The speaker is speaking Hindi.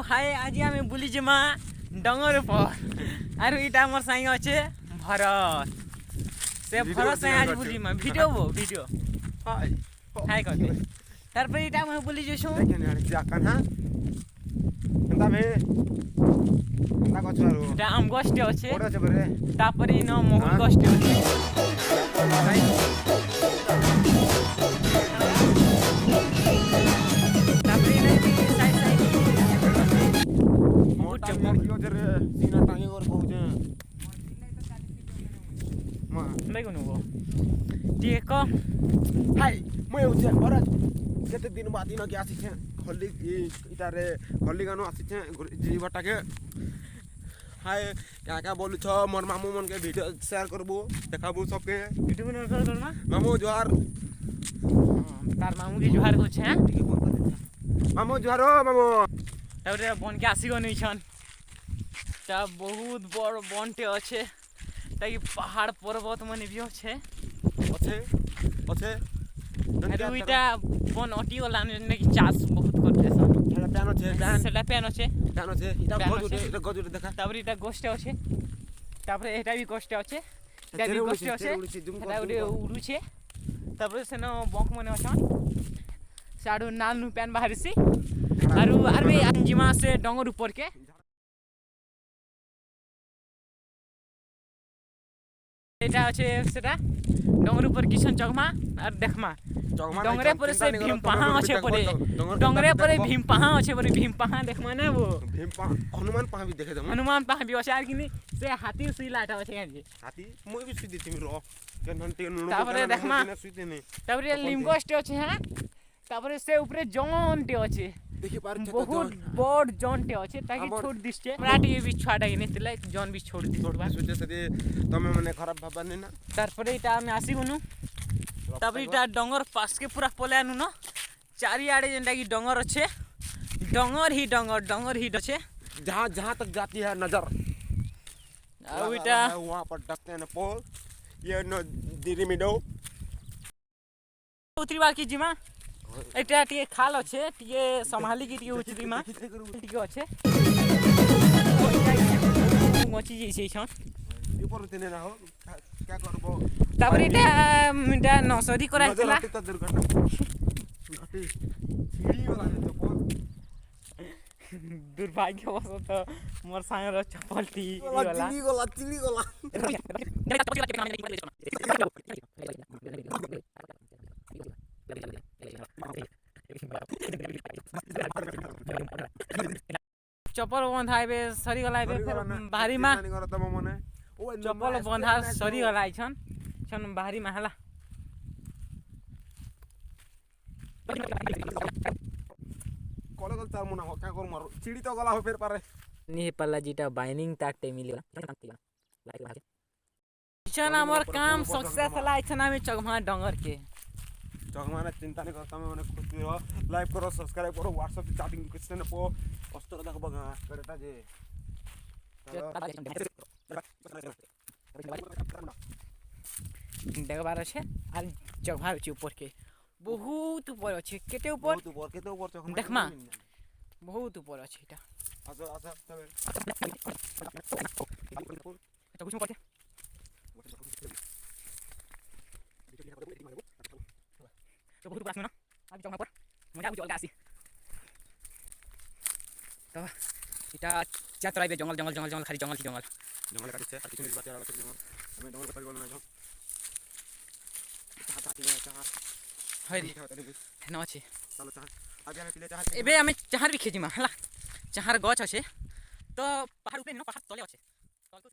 हाय आज आम बुली जिमा डंगर पर आर इटा मोर साई अच्छे भरत से भरत साई आज बुली जिमा वीडियो वो वीडियो हाय हाय करते तार पर इटा मैं बुली जेसु जाकन हां एंता भे एंता कछारो इटा आम गस्टे अच्छे कोडा छे बरे तापरी न मोहन गस्टे अच्छे तापरी नहीं साइड साइड मोटा लड़की ओजरे सीना टांगे कर कहू मा नहीं कोन वो ठीक को हाय मैं उछे भरत केते दिन बाद इन के आसी छे खल्ली इटा रे खल्ली गानो आसी छे जीवटा के हाय क्या बोलू छ मोर मामू मन के वीडियो शेयर करबो देखाबो सबके वीडियो बना करना मामू जोहार तार मामू के जोहार को छे मामू जोहार ओ मामू तारे बन के आसी गनी छन ता बहुत बड़ बनटे अच्छे ताकि पहाड़ पर्वत मन भी अच्छे अच्छे अरे इटा बन अटी वाला ने कि चास बहुत करते सन एटा प्यानो छे सेटा पेन अच्छे इटा गजुरे देखा तापरे इटा गोष्ट अच्छे तापरे एटा भी गोष्ट अच्छे एटा भी गोष्ट अच्छे एटा उडे उडू छे तापरे सेनो बंक मने अछन साडू नालनु पेन बाहरसी आरु आरबे अंजिमा से डंगर ऊपर के एटा अच्छे सेटा डंगर ऊपर किशन चगमा और देखमा डंगरे पर से भीम पहा अच्छे परे डंगरे पर भीम पहा अच्छे परे भीम पहा देखमा ना वो भीम पहा हनुमान पहा भी देखे दम हनुमान पहा भी अच्छे कि नहीं से हाथी सुई लाटा अच्छे जी हाथी मोय भी सुई देती रो के नंटे नुनो तापरे देखमा सुईते नहीं तापरे लिमगोस्ट अच्छे हां तापरे से ऊपर जॉन्टे अच्छे देखि पार बहुत बड़ जॉन्टे अच्छे ताकि छोड़ दिसचे मराठी भी छाडा कि नहीं तिला जॉन भी छोड़ दी छोड़बा सोचे से तमे मने खराब भाबने ना तारपरे इटा में आसी गनु तापरे इटा डंगर पास के पूरा पलानु न चारि आड़े जेंटा की डंगर अच्छे डंगर ही अच्छे जहां तक जाती है नजर आ इटा वहां पर डकते हैं पोल ये न दिरी मिडो उतरी बार की जिमा एटा टिके खाल अच्छे टिके संभाली की टिके उतरी मा टिके अच्छे मोची जैसे छन ऊपर उतने ना हो क्या करबो तापरे इटा नसरी कराइला तो दुर्घटना घटी सीढ़ी वाला तो पोल दुर्भाग्यवशत मोर सागर चप्पल टी वाला चिली गोला चप्पल बंधाइबे सरी गलाइबे फिर बाहरी मा चप्पल बंधा सरी गलाइ छन छन बाहरी मा हला कॉल कल चार मुना क्या कर मारो चिड़ी तो गला हो फिर पारे नि पल्ला जीटा बाइनिंग ताटे मिले छन हमर काम सक्सेस लाइ छन हामी चगमा डंगर के चगमाने चिंता नहीं करता मैं मने खुश रहो लाइक करो सब्सक्राइब करो व्हाट्सएप पे चैटिंग क्वेश्चन पो अस्तर देख बगा करेटा जे देखबार छे आ चगभार छि ऊपर के बहुत ऊपर अछि केते ऊपर चगमा देखमा बहुत ऊपर अछि एटा अच्छा तबे तो कुछ करते तो बहुत पास में ना आज जगह पर मजा उजल आसी तो इटा चातराई बे जंगल खाली जंगल काटी छे किछु बात यार हमें डंगल कटल बोलना छ हरी न अछि चलो चाह आज हमें पिले चाह एबे हमें चाहर भी खेजी मा हला चाहर गछ अछि तो पहाड़ ऊपर न पहाड़ तले अछि तल को